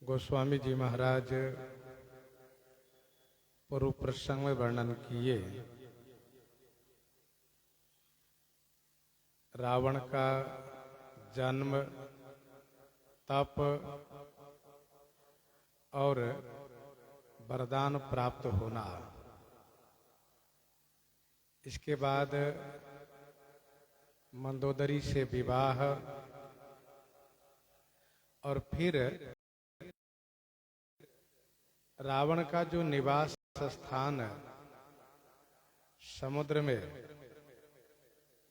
गोस्वामी जी महाराज पूर्व प्रसंग में वर्णन किए रावण का जन्म, तप और वरदान प्राप्त होना। इसके बाद मंदोदरी से विवाह और फिर रावण का जो निवास स्थान समुद्र में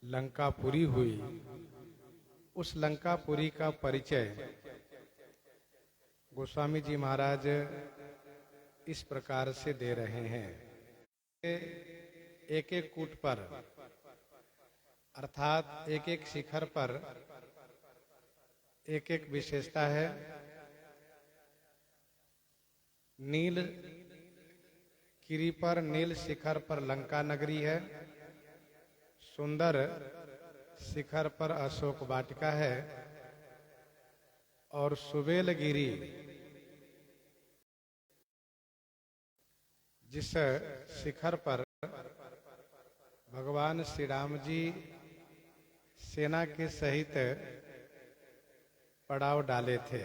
लंकापुरी हुई, उस लंकापुरी का परिचय गोस्वामी जी महाराज इस प्रकार से दे रहे हैं। एक एक कूट पर अर्थात एक एक शिखर पर एक एक विशेषता है। नील गिरी पर, नील शिखर पर लंका नगरी है। सुंदर शिखर पर अशोक वाटिका है और सुबेल गिरी जिस शिखर पर भगवान श्री राम जी सेना के सहित पड़ाव डाले थे,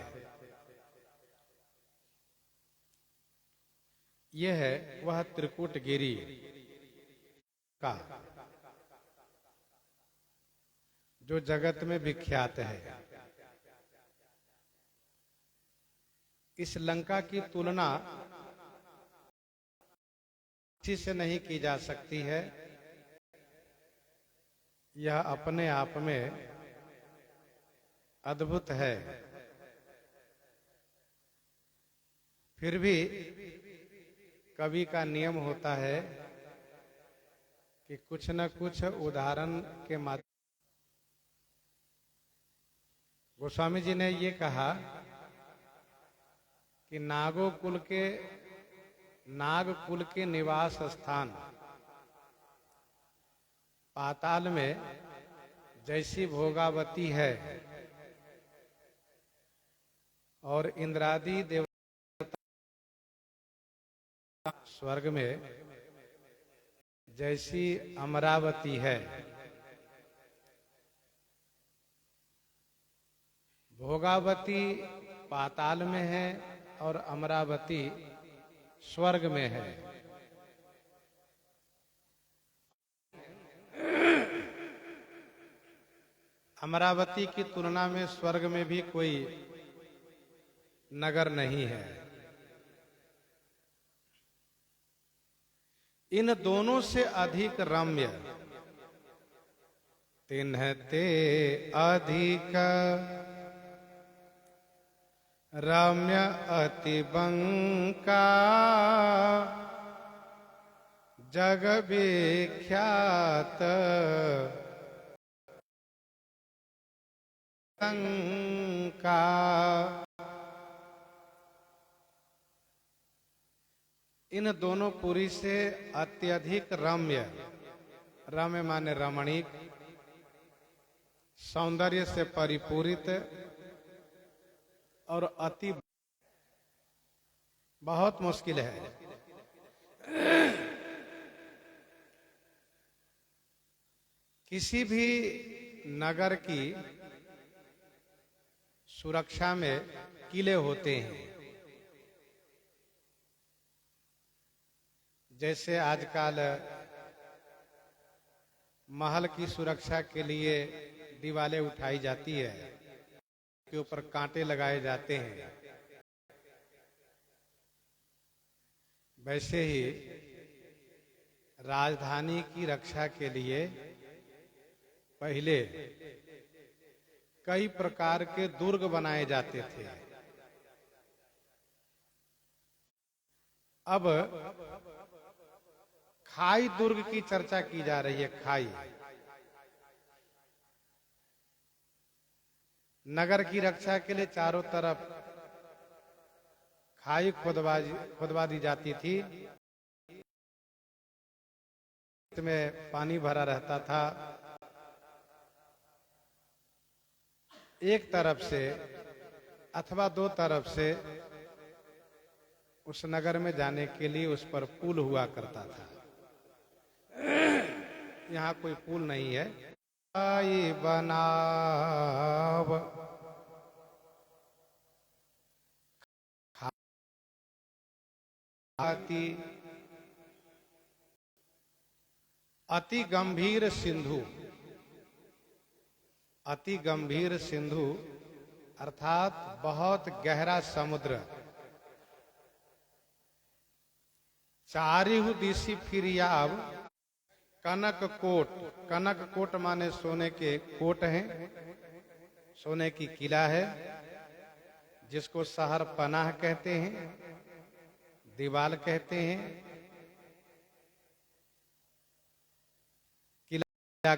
यह है वह त्रिकुट गिरी का जो जगत में विख्यात है। इस लंका की तुलना किसी से नहीं की जा सकती है। यह अपने आप में अद्भुत है। फिर भी कवि का नियम होता है कि कुछ न कुछ उदाहरण के माध्यम। गोस्वामी जी ने ये कहा कि नागकुल के निवास स्थान पाताल में जैसी भोगावती है और इंद्रादि देव स्वर्ग में जैसी अमरावती है। भोगावती पाताल में है और अमरावती स्वर्ग में है। अमरावती की तुलना में स्वर्ग में भी कोई नगर नहीं है। इन दोनों से अधिक रम्य तिन्हते अधिक रम्य अति बंका जग विख्यात लंका। इन दोनों पुरी से अत्यधिक रम्य, रम्य माने रमणीक, सौंदर्य से परिपूरित और अति बहुत मुश्किल है। किसी भी नगर की सुरक्षा में किले होते हैं। जैसे आजकल महल की सुरक्षा के लिए दीवारें उठाई जाती है, के ऊपर कांटे लगाए जाते हैं, वैसे ही राजधानी की रक्षा के लिए पहले कई प्रकार के दुर्ग बनाए जाते थे। अब खाई दुर्ग की चर्चा की जा रही है। खाई नगर की रक्षा के लिए चारों तरफ खाई खुदवा दी जाती थी। इसमें पानी भरा रहता था। एक तरफ से अथवा दो तरफ से उस नगर में जाने के लिए उस पर पुल हुआ करता था। यहाँ कोई पुल नहीं है। आई बनाव खाती अति गंभीर सिंधु। अति गंभीर सिंधु अर्थात बहुत गहरा समुद्र। चारिहु दिशि फिरियाव कनक कोट। कनक कोट माने सोने के कोट हैं, सोने की किला है, जिसको शहर पनाह कहते हैं, दीवाल कहते हैं। किला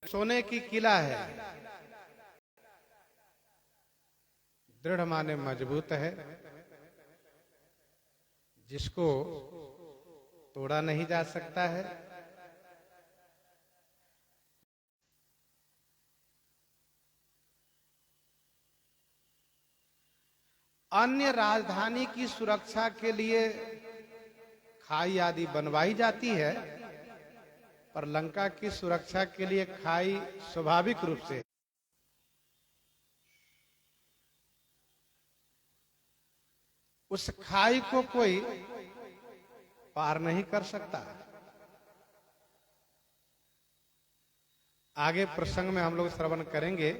सोने की किला है, दृढ़ माने मजबूत है, जिसको तोड़ा नहीं जा सकता है। अन्य राजधानी की सुरक्षा के लिए खाई आदि बनवाई जाती है, पर लंका की सुरक्षा के लिए खाई स्वाभाविक रूप से उस खाई को कोई पार नहीं कर सकता। आगे प्रसंग में हम लोग श्रवण करेंगे।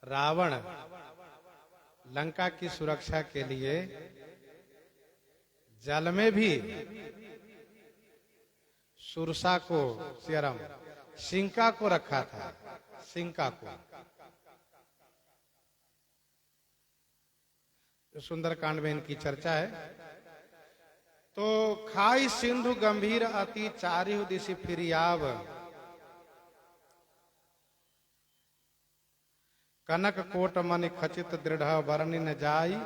रावण लंका की सुरक्षा के लिए जल में भी सुरसा को सिंका को रखा था। सिंका को सुंदरकांड में इनकी चर्चा है। तो खाई सिंधु गंभीर अति चारिहु दिशि फिरियाव कनक कोट मन खचित दृढ़ वर्णि न जाई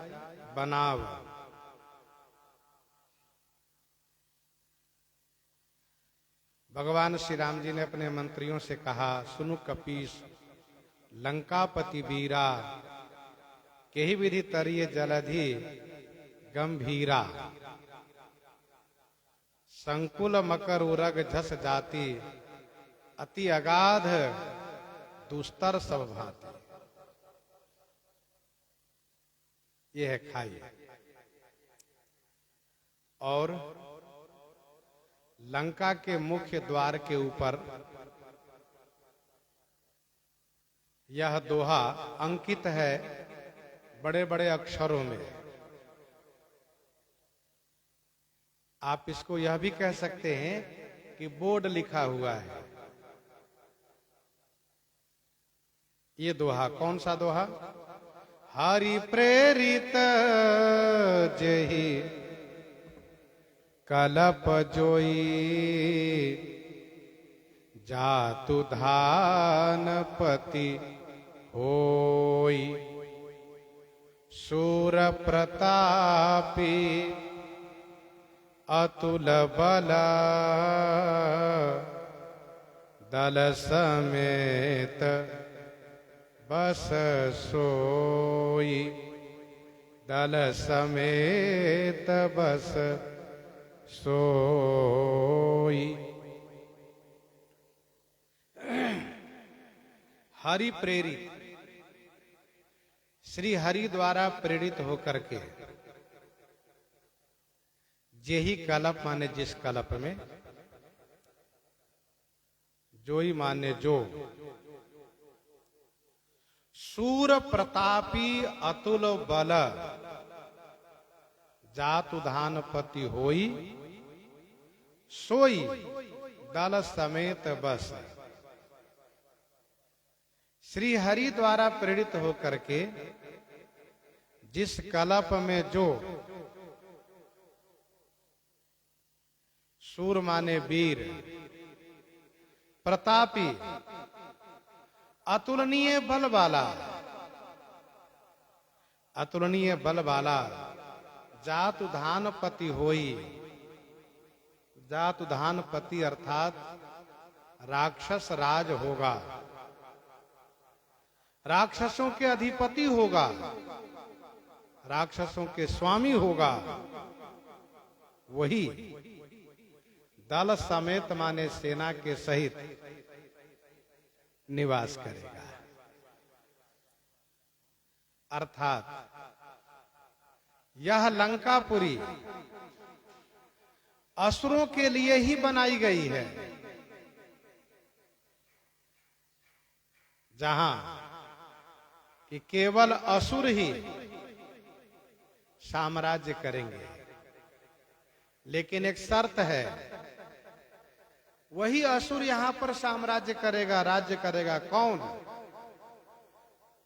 बनाव। भगवान श्री राम जी ने अपने मंत्रियों से कहा, सुनु कपीस लंकापति वीरा केहि विधि तरिये जलधि गंभीरा। संकुल मकर उरग झस जाति अति अगाध दुस्तर सब भांति। ये है खाई। और लंका के मुख्य द्वार के ऊपर यह दोहा अंकित है बड़े बड़े अक्षरों में। आप इसको यह भी कह सकते हैं कि बोर्ड लिखा हुआ है। ये दोहा कौन सा दोहा? हरि प्रेरित जेहि कलप जोई जातु धानपति होई। शूर प्रतापी अतुल बल दल समेत बस सोई। दल समेत बस सोई। हरि प्रेरित, श्री हरि द्वारा प्रेरित होकर के जेहि कलप माने जिस कलप में, जोई माने जो, सूर प्रतापी अतुल बल जातु धानपति होई। सोई दल समेत बस। श्री हरि द्वारा प्रेरित होकर के जिस कलप में जो, सूर माने वीर, प्रतापी अतुलनीय बल वाला, अतुलनीय बल वाला, जातु धानपति होई। जातु धानपति अर्थात राक्षस राज होगा। राक्षसों के अधिपति होगा, राक्षसों के स्वामी होगा, वही दल समेत माने सेना के सहित निवास करेगा। अर्थात यह लंकापुरी असुरों के लिए ही बनाई गई है, जहां कि केवल असुर ही साम्राज्य करेंगे। लेकिन एक शर्त है, वही असुर यहां पर साम्राज्य करेगा, राज्य करेगा। कौन?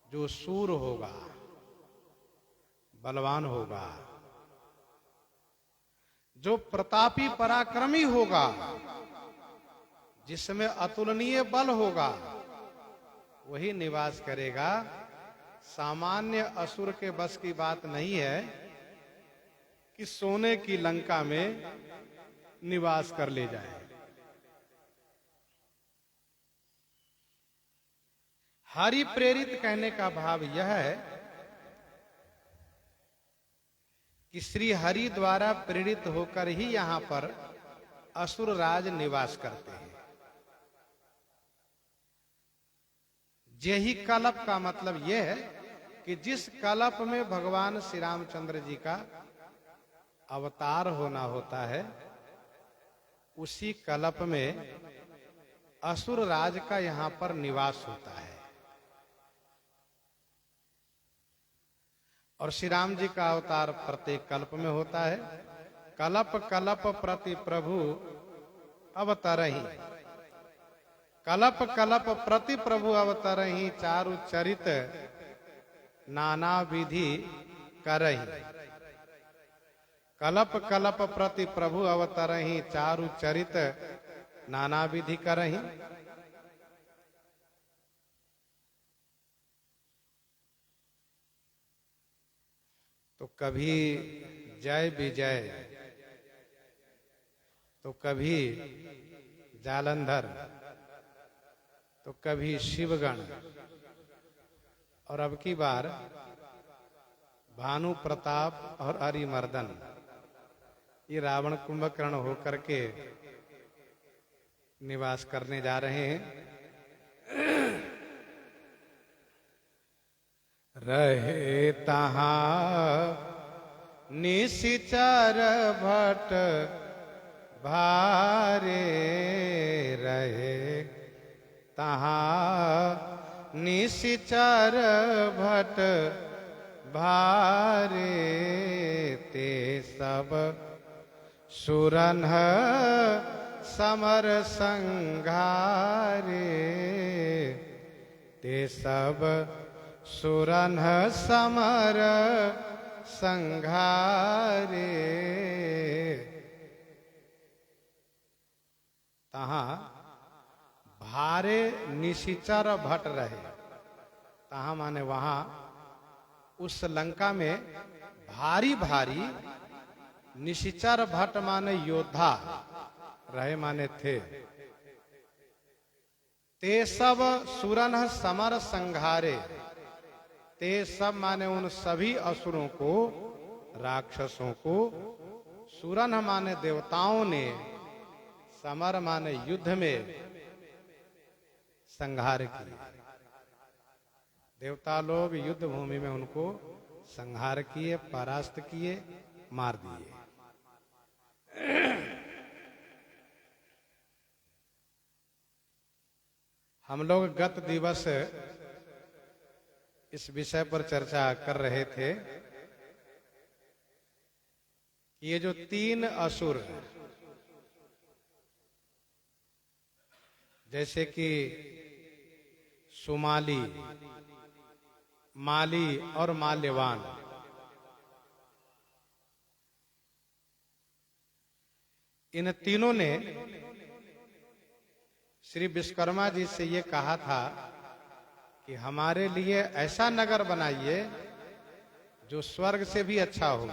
जो सूर होगा, बलवान होगा, जो प्रतापी पराक्रमी होगा, जिसमें अतुलनीय बल होगा, वही निवास करेगा। सामान्य असुर के बस की बात नहीं है कि सोने की लंका में निवास कर ले जाए। हरि प्रेरित कहने का भाव यह है कि श्री हरि द्वारा प्रेरित होकर ही यहां पर असुर राज निवास करते हैं। यही कल्प का मतलब यह है कि जिस कल्प में भगवान श्री रामचंद्र जी का अवतार होना होता है, उसी कल्प में असुर राज का यहां पर निवास होता है। और श्री राम जी का अवतार प्रत्येक कल्प में होता है। कल्प कल्प प्रति प्रभु अवतरहि, कल्प कल्प प्रति प्रभु अवतरहि, चारु चरित नाना विधि करहि। कल्प कल्प प्रति प्रभु अवतरहि, चारु चरित नाना विधि करहि। तो कभी जय विजय, तो कभी जालंधर, तो कभी शिवगण, और अब की बार भानु प्रताप और अरिमर्दन, ये रावण कुंभकर्ण होकर के निवास करने जा रहे हैं। रहे तहां निशिचर भट भारे, रहे तहां निशिचर भट भारे, ते सब सुरन समर संघारे, ते सब सुरन समर संघारे। तहां भारे निशिचर भट रहे, तहां माने वहां उस लंका में भारी भारी, निशिचर भट माने योद्धा, रहे माने थे। ते सब सुरन समर संघारे, ते सब माने उन सभी असुरों को, राक्षसों को, सुरन माने देवताओं ने, समर माने युद्ध में संहार किया। देवता लोग युद्ध भूमि में उनको संहार किए, परास्त किए, मार दिए। हम लोग गत दिवस इस विषय पर चर्चा कर रहे थे कि ये जो तीन असुर, जैसे कि सुमाली, माली और माल्यवान, इन तीनों ने श्री विश्वकर्मा जी से ये कहा था कि हमारे लिए ऐसा नगर बनाइए जो स्वर्ग से भी अच्छा हो।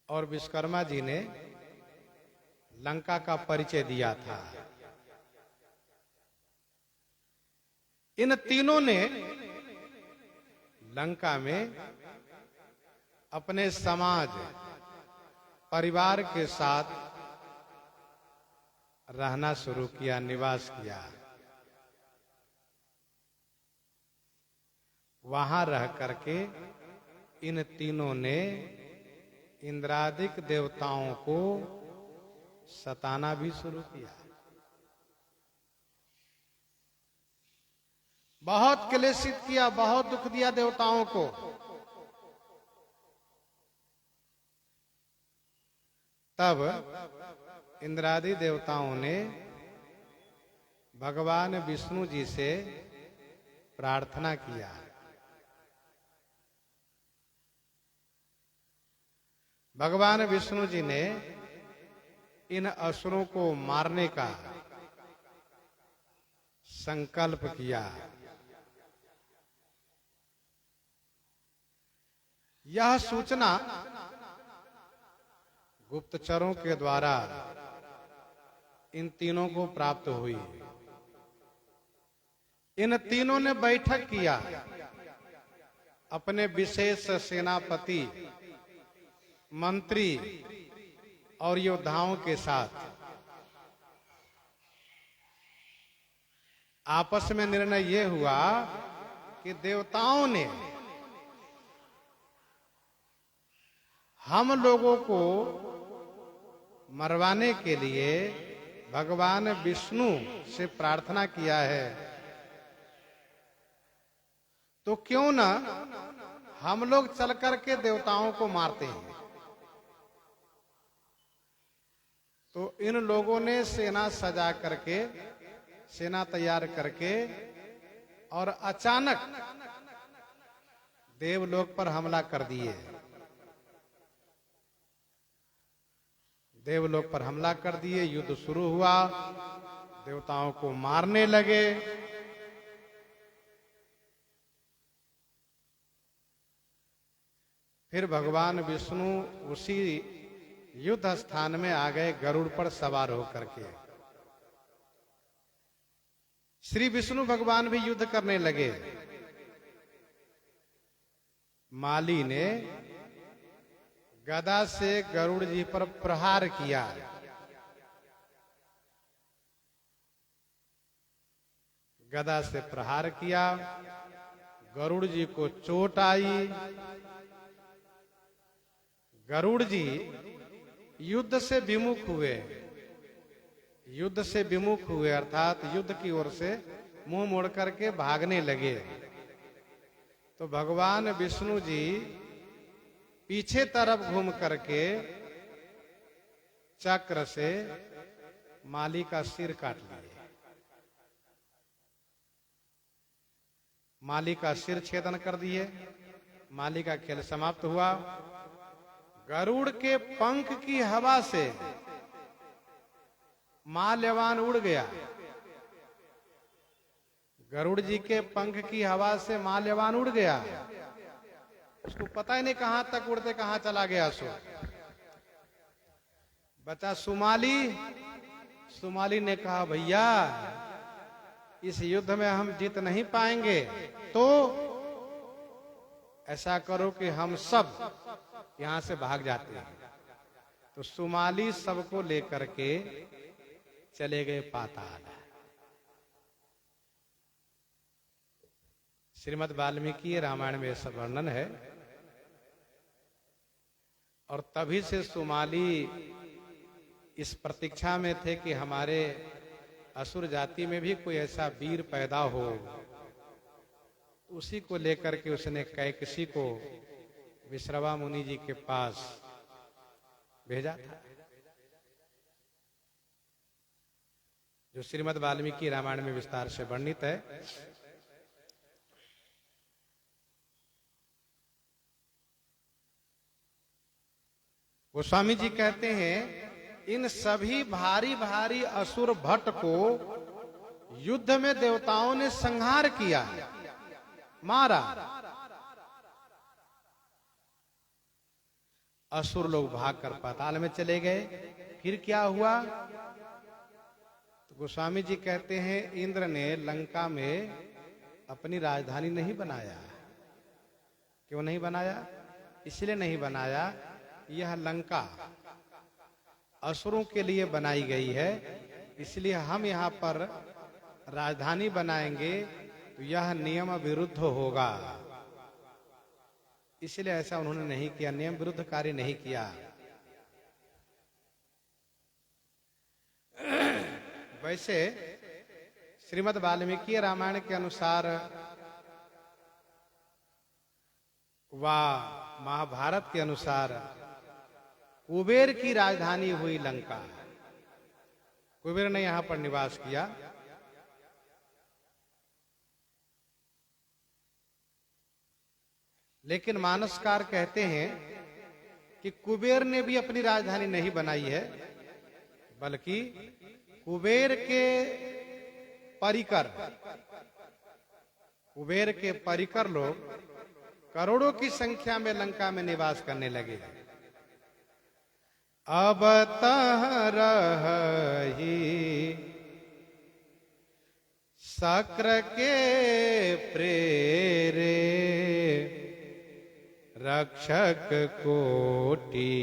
और विश्वकर्मा जी ने लंका का परिचय दिया था। इन तीनों ने लंका में अपने समाज परिवार के साथ रहना शुरू किया, निवास किया। वहां रह करके इन तीनों ने इंद्रादिक देवताओं को सताना भी शुरू किया। बहुत क्लेशित किया, बहुत दुख दिया देवताओं को। तब इंद्रादि देवताओं ने भगवान विष्णु जी से प्रार्थना किया। भगवान विष्णु जी ने इन असुरों को मारने का संकल्प किया। यह सूचना गुप्तचरों के द्वारा इन तीनों को प्राप्त हुई। इन तीनों ने बैठक किया अपने विशेष सेनापति, मंत्री और योद्धाओं के साथ। आपस में निर्णय यह हुआ कि देवताओं ने हम लोगों को मरवाने के लिए भगवान विष्णु से प्रार्थना किया है, तो क्यों ना हम लोग चल करके देवताओं को मारते हैं। तो इन लोगों ने सेना सजा करके, सेना तैयार करके और अचानक देवलोक पर हमला कर दिए। देवलोक पर हमला कर दिए, युद्ध शुरू हुआ, देवताओं को मारने लगे। फिर भगवान विष्णु उसी युद्ध स्थान में आ गए, गरुड़ पर सवार होकर के। श्री विष्णु भगवान भी युद्ध करने लगे। माली ने गदा से गरुड़ जी पर प्रहार किया। गदा से प्रहार किया, गरुड़ जी को चोट आई। गरुड़ जी युद्ध से विमुख हुए। युद्ध से विमुख हुए अर्थात युद्ध की ओर से मुंह मोड़ करके भागने लगे। तो भगवान विष्णु जी पीछे तरफ घूम करके चक्र से माली का सिर काट लिए। माली का सिर छेदन कर दिए। माली का खेल समाप्त हुआ। गरुड़ के पंख की हवा से माल्यवान उड़ गया। गरुड़ जी के पंख की हवा से माल्यवान उड़ गया। उसको पता ही नहीं कहां तक उड़ते कहां चला गया। सो बचा सुमाली। सुमाली ने कहा, भैया इस युद्ध में हम जीत नहीं पाएंगे, तो ऐसा करो कि हम सब यहां से भाग जाते हैं। तो सुमाली सबको लेकर के चले गए पाताल। श्रीमद् वाल्मीकि रामायण में ऐसा वर्णन है। और तभी से सुमाली इस प्रतीक्षा में थे कि हमारे असुर जाति में भी कोई ऐसा वीर पैदा हो। उसी को लेकर के उसने कैकसी को विश्रवा मुनि जी के पास भेजा था, जो श्रीमद् वाल्मीकि रामायण में विस्तार से वर्णित है। गोस्वामी जी कहते हैं, इन सभी भारी भारी असुर भट्ट को युद्ध में देवताओं ने संहार किया, मारा। असुर लोग भागकर पाताल में चले गए। फिर क्या हुआ? तो गोस्वामी जी कहते हैं, इंद्र ने लंका में अपनी राजधानी नहीं बनाया। क्यों नहीं बनाया? इसलिए नहीं बनाया, यह लंका असुरों के लिए बनाई गई है, इसलिए हम यहाँ पर राजधानी बनाएंगे तो यह नियम विरुद्ध होगा। इसलिए ऐसा उन्होंने नहीं किया, नियम विरुद्ध कार्य नहीं किया। वैसे श्रीमद् वाल्मीकि रामायण के अनुसार व महाभारत के अनुसार कुबेर की राजधानी हुई लंका। कुबेर ने यहां पर निवास किया। लेकिन मानसकार कहते हैं कि कुबेर ने भी अपनी राजधानी नहीं बनाई है, बल्कि कुबेर के परिकर लोग करोड़ों की संख्या में लंका में निवास करने लगे। अब तह रही शक्र के प्रेरे रक्षक कोटि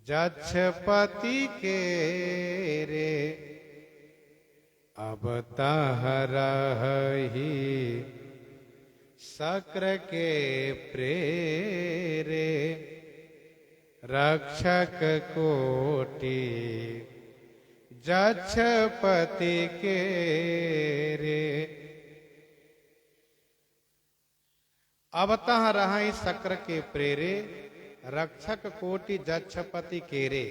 जक्षपति के रे। अब तह रही शक्र के प्रेरे रक्षक कोटि जक्षपति के रे। अब तह रही शक्र के प्रेरे रक्षक कोटि जक्षपति के रे।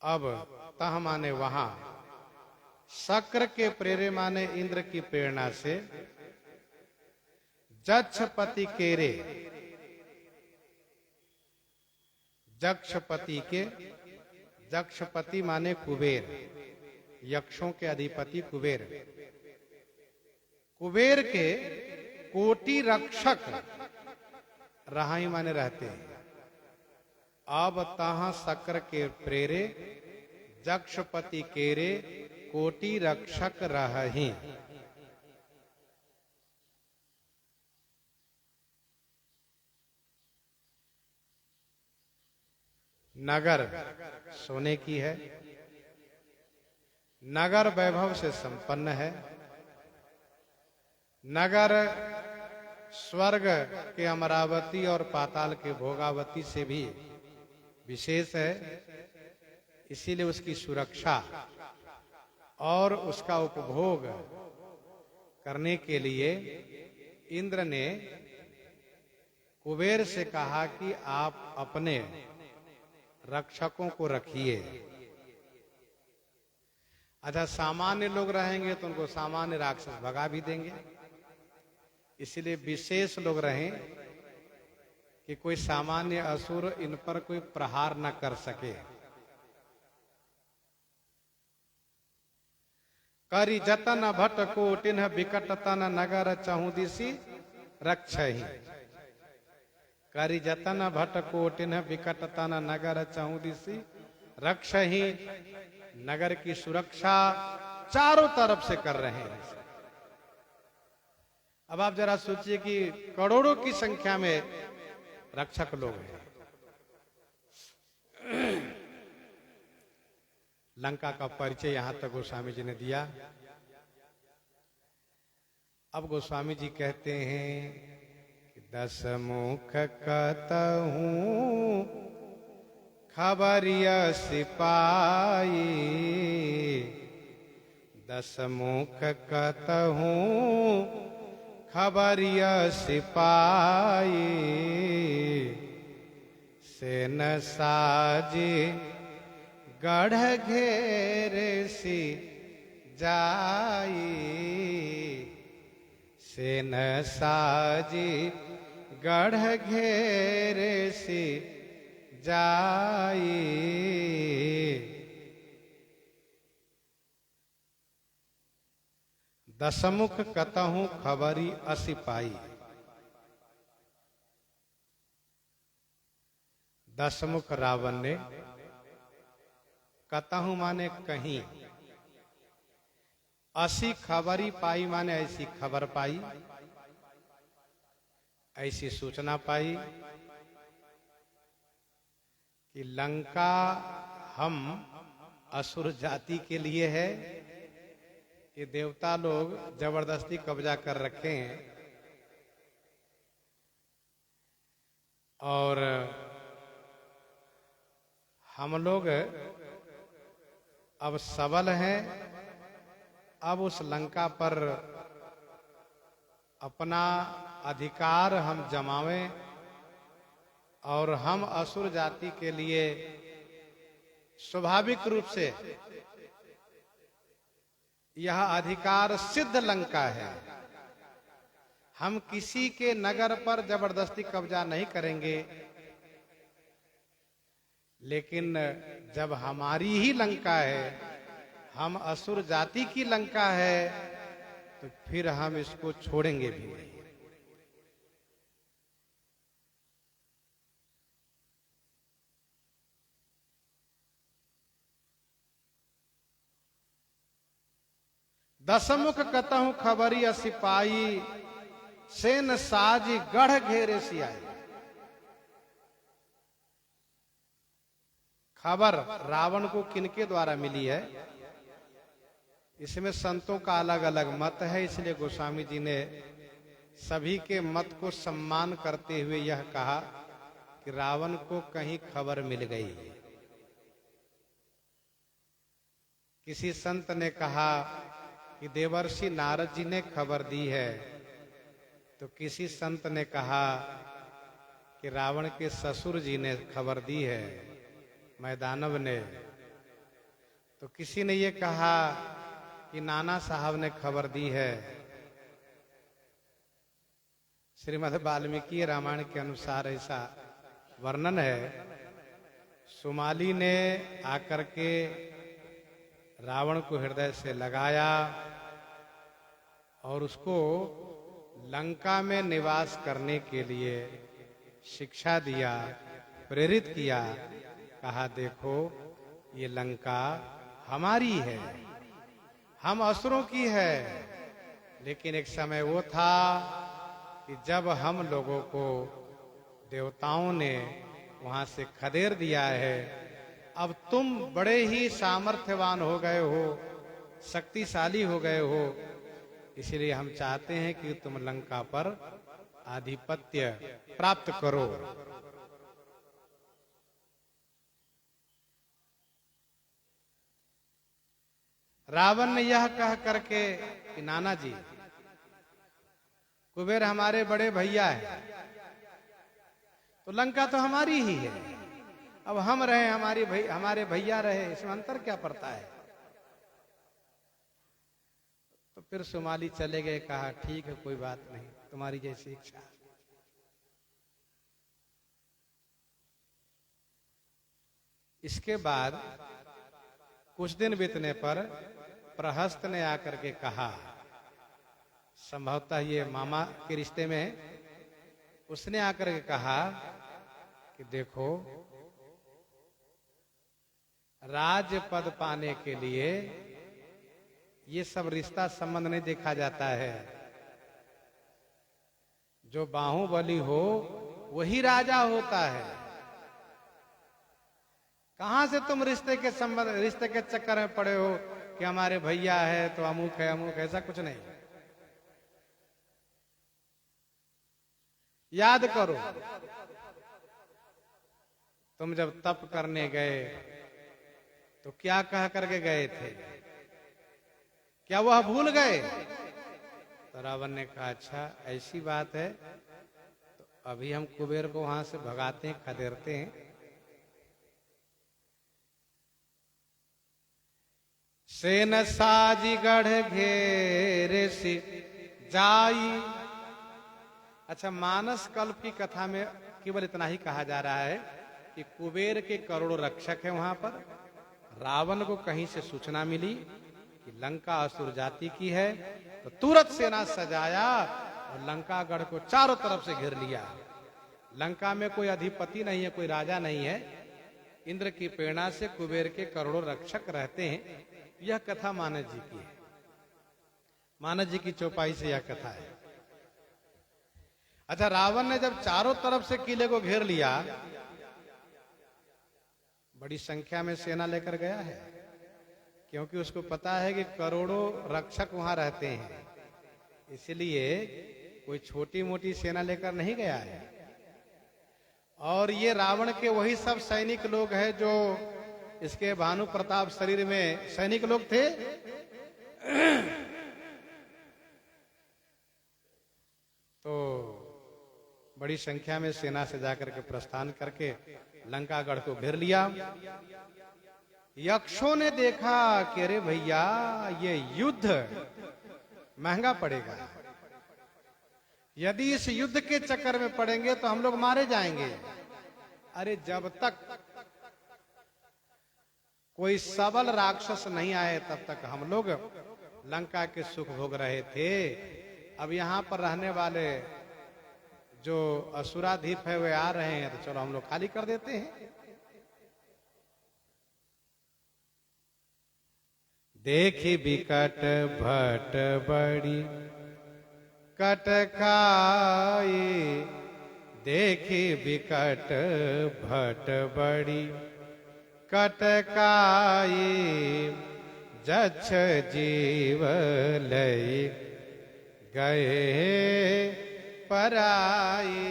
अब तह माने वहां, शक्र के प्रेरे माने इंद्र की प्रेरणा से, जक्षपति के रे जक्षपति के, जक्षपति माने कुबेर, यक्षों के अधिपति कुबेर। कुबेर के कोटि रक्षक रहाई माने रहते हैं। अब तहां शक्र के प्रेरे जक्षपति केरे कोटि रक्षक रही। नगर सोने की है, नगर वैभव से संपन्न है, नगर स्वर्ग के अमरावती और पाताल के भोगावती से भी विशेष है। इसीलिए उसकी सुरक्षा और उसका उपभोग करने के लिए इंद्र ने कुबेर से कहा कि आप अपने रक्षकों को रखिए। अच्छा, सामान्य लोग रहेंगे तो उनको सामान्य राक्षस भगा भी देंगे, इसलिए विशेष लोग रहें कि कोई सामान्य असुर इन पर कोई प्रहार न कर सके। करी जतन भट कोटिन्ह विकट तन नगर चहुदिसी रक्षहि। करी जतन भट कोटिन्ह विकट तन नगर चहुदिसी रक्षहि। नगर की सुरक्षा चारों तरफ से कर रहे हैं। अब आप जरा सोचिए कि करोड़ों की संख्या में रक्षक लोग हैं। लंका का परिचय यहां तक गोस्वामी जी ने दिया। अब गोस्वामी जी कहते हैं कि 10 मुख कतहूं खबरिया सिपाही। 10 मुख कतहूं खबरिया सिपाही। सेन साजी गढ़ घेरे सी जाई। सेन साजी गढ़ घेरे सी जाई। दसमुख कतहूं खबरी असिपाई। दसमुख रावण ने, कतहूं माने कहीं, ऐसी खबरी पाई माने ऐसी खबर पाई, ऐसी सूचना पाई कि लंका हम असुर जाति के लिए है, कि देवता लोग जबरदस्ती कब्जा कर रखे हैं और हम लोग अब सबल हैं। अब उस लंका पर अपना अधिकार हम जमावें और हम असुर जाति के लिए स्वाभाविक रूप से यह अधिकार सिद्ध लंका है। हम किसी के नगर पर जबरदस्ती कब्जा नहीं करेंगे, लेकिन जब हमारी ही लंका है, हम असुर जाति की लंका है, तो फिर हम इसको छोड़ेंगे भी नहीं। दसमुख कतहु खबरी सिपाही, सेन साजी गढ़ घेरे सियाई। खबर रावण को किनके द्वारा मिली है, इसमें संतों का अलग अलग मत है, इसलिए गोस्वामी जी ने सभी के मत को सम्मान करते हुए यह कहा कि रावण को कहीं खबर मिल गई। किसी संत ने कहा कि देवर्षि नारद जी ने खबर दी है, तो किसी संत ने कहा कि रावण के ससुर जी ने खबर दी है, मैदानव ने। तो किसी ने ये कहा कि नाना साहब ने खबर दी है। श्रीमद् वाल्मीकि रामायण के अनुसार ऐसा वर्णन है। सुमाली ने आकर के रावण को हृदय से लगाया और उसको लंका में निवास करने के लिए शिक्षा दिया, प्रेरित किया। कहा देखो ये लंका हमारी है, हम असुरों की है, लेकिन एक समय वो था कि जब हम लोगों को देवताओं ने वहां से खदेड़ दिया है। अब तुम बड़े ही सामर्थ्यवान हो गए हो, शक्तिशाली हो गए हो, इसलिए हम चाहते हैं कि तुम लंका पर आधिपत्य प्राप्त करो। रावण ने यह कह करके कि नाना जी, कुबेर हमारे बड़े भैया है, तो लंका तो हमारी ही है। अब हम रहे, हमारे भैया रहे, इसमें अंतर क्या पड़ता है। तो फिर सुमाली चले गए। कहा ठीक है, कोई बात नहीं, तुम्हारी जैसी इच्छा। इसके बाद कुछ दिन बीतने पर प्रहस्त ने आकर के कहा, संभवतः ये मामा के रिश्ते में है, उसने आकर के कहा कि देखो राज पद पाने के लिए ये सब रिश्ता संबंध नहीं देखा जाता है। जो बाहुबली हो वही राजा होता है। कहां से तुम रिश्ते के चक्कर में पड़े हो कि हमारे भैया है तो अमुक है अमुक, ऐसा कुछ नहीं। याद करो, तुम जब तप करने गए तो क्या कह करके गए थे, क्या वह भूल गए? तो रावण ने कहा अच्छा ऐसी बात है, तो अभी हम कुबेर को वहां से भगाते हैं, खदेड़ते हैं। सेन साजी गढ़ घेरे से जाई। अच्छा, मानस कल्प की कथा में केवल इतना ही कहा जा रहा है कि कुबेर के करोड़ों रक्षक हैं वहां पर। रावण को कहीं से सूचना मिली कि लंका असुर जाति की है, तो तुरंत सेना सजाया और लंका गढ़ को चारों तरफ से घेर लिया। लंका में कोई अधिपति नहीं है, कोई राजा नहीं है। इंद्र की प्रेरणा से कुबेर के करोड़ों रक्षक रहते हैं। यह कथा मानस जी की है। मानस जी की चौपाई से यह कथा है। अच्छा, रावण ने जब चारों तरफ से किले को घेर लिया, बड़ी संख्या में सेना लेकर गया है, क्योंकि उसको पता है कि करोड़ों रक्षक वहां रहते हैं, इसलिए कोई छोटी मोटी सेना लेकर नहीं गया है। और ये रावण के वही सब सैनिक लोग हैं जो इसके भानु प्रताप शरीर में सैनिक लोग थे। तो बड़ी संख्या में सेना से जाकर के प्रस्थान करके लंकागढ़ को घेर लिया। यक्षों ने देखा कि अरे भैया, ये युद्ध महंगा पड़ेगा, यदि इस युद्ध के चक्कर में पड़ेंगे तो हम लोग मारे जाएंगे। अरे जब तक कोई सबल राक्षस नहीं आए तब तक हम लोग लंका के सुख भोग रहे थे। अब यहां पर रहने वाले जो असुराधीप है वे आ रहे हैं, तो चलो हम लोग खाली कर देते हैं। देखी बिकट भट बड़ी कटकाई, देखी बिकट भट बड़ी कटकाई, जच्छ जीव लई गए पराई,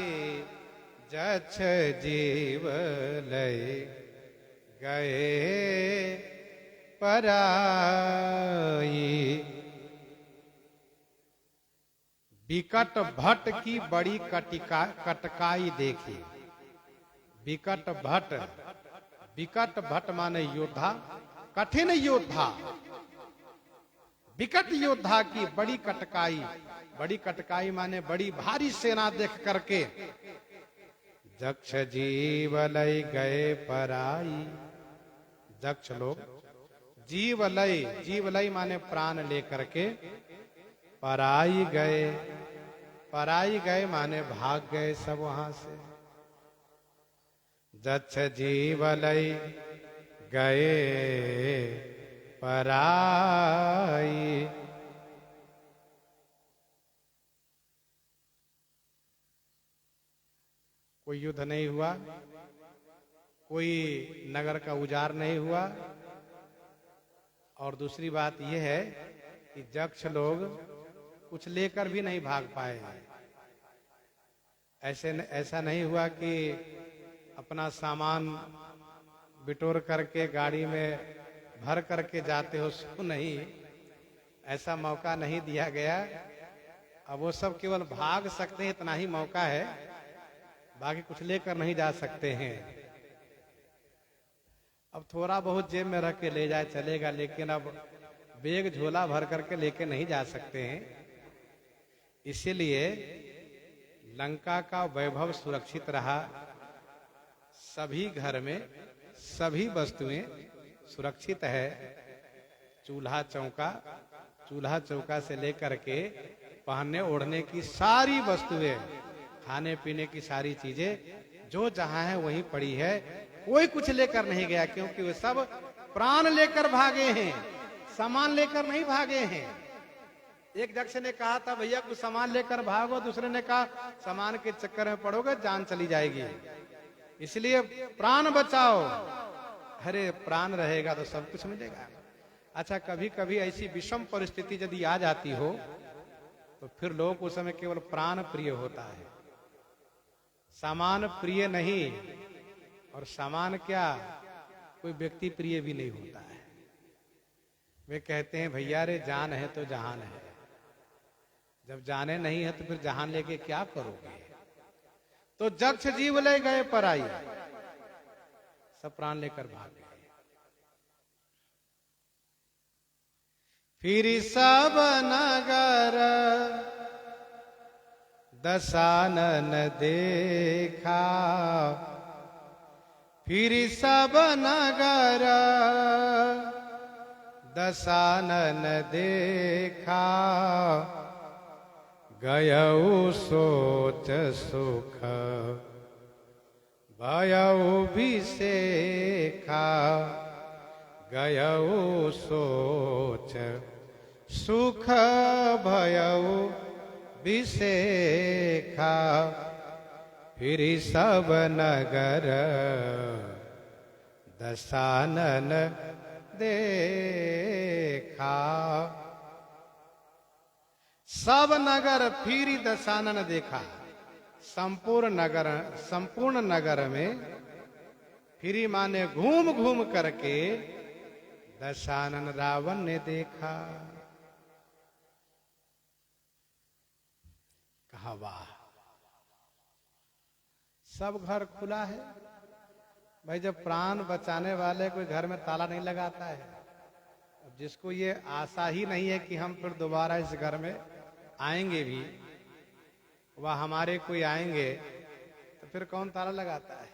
जच्छ जीव लई गए पराई। बिकट भट्ट की बड़ी कटकाई देखी। बिकट भट्ट, बिकट भट्ट माने योद्धा, कठिन योद्धा, विकट योद्धा की बड़ी कटकाई। बड़ी कटकाई माने बड़ी भारी सेना देख करके जक्ष जीव लय गए पराई। जक्ष लोग जीवलय, जीवलय माने प्राण लेकर के पराई गए। पराई गए माने भाग गए सब वहां से। जक्ष जीवलय गए पराई। कोई युद्ध नहीं हुआ, कोई नगर का उजाड़ नहीं हुआ। और दूसरी बात यह है कि जक्ष लोग कुछ लेकर भी नहीं भाग पाए। ऐसा नहीं हुआ कि अपना सामान बिटोर करके गाड़ी में भर करके जाते हो, सो नहीं, ऐसा मौका नहीं दिया गया। अब वो सब केवल भाग सकते हैं, इतना ही मौका है, बाकी कुछ लेकर नहीं जा सकते हैं। अब थोड़ा बहुत जेब में रख के ले जाए चलेगा, लेकिन अब बैग झोला भर करके लेके नहीं जा सकते हैं। इसीलिए लंका का वैभव सुरक्षित रहा। सभी घर में सभी वस्तुएं सुरक्षित है। चूल्हा चौका से लेकर के पहनने ओढ़ने की सारी वस्तुएं, खाने पीने की सारी चीजें जो जहां है वहीं पड़ी है। कोई कुछ लेकर नहीं गया, क्योंकि वे सब प्राण लेकर भागे हैं, सामान लेकर नहीं भागे हैं। एक जक्ष ने कहा था भैया कुछ सामान लेकर भागो, दूसरे ने कहा सामान के चक्कर में पड़ोगे जान चली जाएगी, इसलिए प्राण बचाओ। अरे प्राण रहेगा तो सब कुछ मिलेगा। अच्छा, कभी कभी ऐसी विषम परिस्थिति यदि आ जाती हो तो फिर लोग उस समय केवल प्राण प्रिय होता है, सामान प्रिय नहीं। और सामान क्या, कोई व्यक्ति प्रिय भी नहीं होता है। वे कहते हैं भैया रे जान है तो जहान है, जब जाने नहीं है तो फिर जहान लेके क्या करोगे। तो जक्ष जीव ले गए पराई, सब प्राण लेकर भाग गए। फिर सब नगर दशानन देखा, फिर सब नगर दशानन देखा, गयऊ सोच सुख भयऊ विसेखा, गयऊ सोच सुख भयउ विसेखा फिर सब नगर दशानन देखा। सब नगर फिर दशानन देखा। संपूर्ण नगर में फिरी माने घूम घूम करके दशानन रावण ने देखा। कहा वाह, सब घर खुला है। भाई जब प्राण बचाने वाले कोई घर में ताला नहीं लगाता है। अब जिसको ये आशा ही नहीं है कि हम फिर दोबारा इस घर में आएंगे भी, वह हमारे कोई आएंगे, तो फिर कौन ताला लगाता है।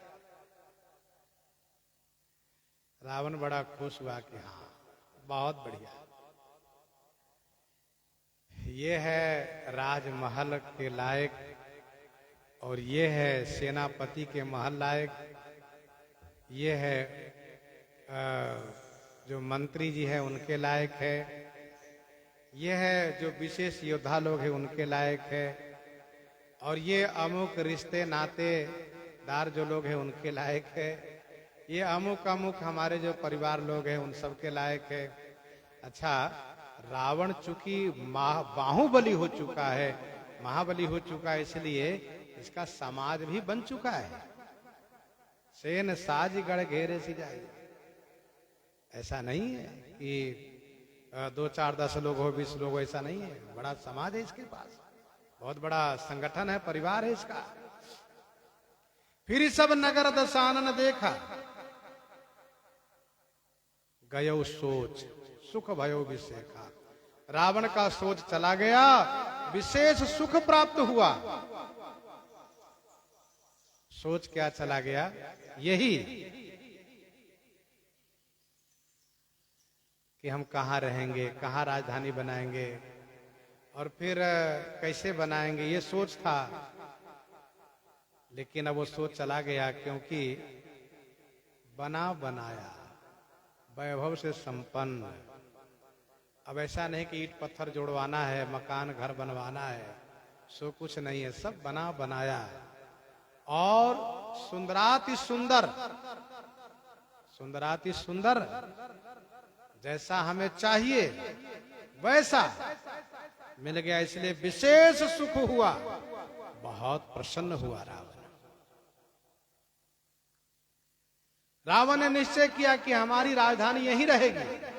रावण बड़ा खुश हुआ कि हाँ बहुत बढ़िया, ये है राजमहल के लायक और ये है सेनापति के महल लायक, ये है जो मंत्री जी है उनके लायक है, ये है जो विशेष योद्धा लोग हैं उनके लायक है, और ये अमुक रिश्ते नातेदार जो लोग हैं उनके लायक है, ये अमुक अमुक हमारे जो परिवार लोग हैं उन सब के लायक है। अच्छा, रावण चूंकि बाहुबली हो चुका है, महाबली हो चुका है, इसलिए इसका समाज भी बन चुका है। सेन साज गढ़ घेरे सी जाए। ऐसा नहीं है कि 2 4 10 लोग हो 20 लोग हो, ऐसा नहीं है। बड़ा समाज है इसके पास, बहुत बड़ा संगठन है, परिवार है इसका। फिर सब नगर दशानन देखा, गयो सोच सुख भयो विशेखा। रावण का सोच चला गया, विशेष सुख प्राप्त हुआ। सोच क्या चला गया? यही कि हम कहां रहेंगे, कहां राजधानी बनाएंगे और फिर कैसे बनाएंगे, ये सोच था। लेकिन अब वो सोच चला गया, क्योंकि बना बनाया वैभव से संपन्न। अब ऐसा नहीं कि ईंट पत्थर जोड़वाना है, मकान घर बनवाना है, सो कुछ नहीं है, सब बना बनाया। और सुंदराति सुंदर, सुंदराति सुंदर, जैसा हमें चाहिए वैसा मिल गया, इसलिए विशेष सुख हुआ, बहुत प्रसन्न हुआ रावण। रावण ने निश्चय किया कि हमारी राजधानी यहीं रहेगी।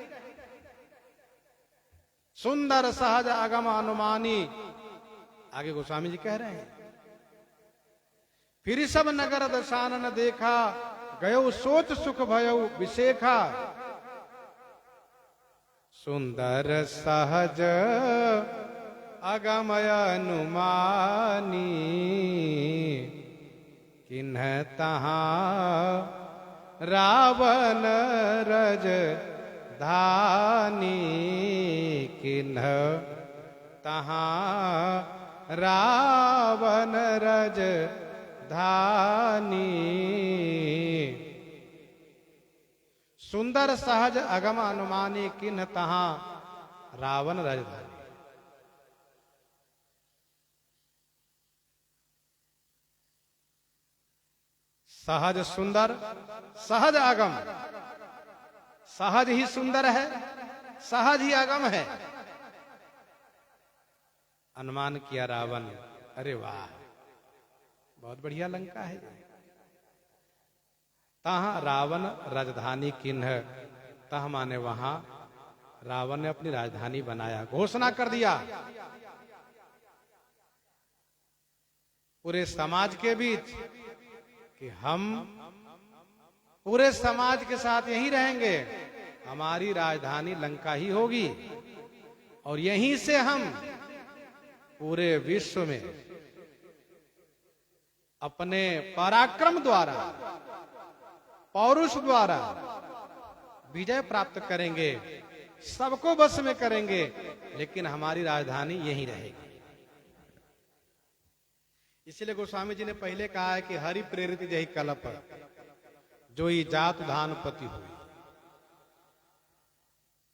सुंदर सहज अगम अनुमानी, आगे गोस्वामी जी कह रहे हैं, फिर सब नगर दशानन देखा, गयो सोच सुख भयो विशेखा। सुंदर सहज अगम अनुमानी, किन्ह तहां रावण रज धानी, किन्ह तहां रावण रज धानी। सुंदर सहज अगम अनुमानी, किन्ह तहां रावण राजधानी। सहज सुंदर, सहज अगम, सहज ही सुंदर है, सहज ही अगम है। अनुमान किया रावण, अरे वाह बहुत बढ़िया लंका है। तहाँ रावण राजधानी किन्ह, तह माने वहां रावण ने अपनी राजधानी बनाया, घोषणा कर दिया पूरे समाज के बीच कि हम पूरे समाज के साथ यहीं रहेंगे, हमारी राजधानी लंका ही होगी, और यहीं से हम पूरे विश्व में अपने पराक्रम द्वारा, पौरुष द्वारा विजय प्राप्त करेंगे, सबको बस में करेंगे, लेकिन हमारी राजधानी यहीं रहेगी। इसलिए गोस्वामी जी ने पहले कहा है कि हरि प्रेरित यही कल्प, जो ही जात धान पति हुई।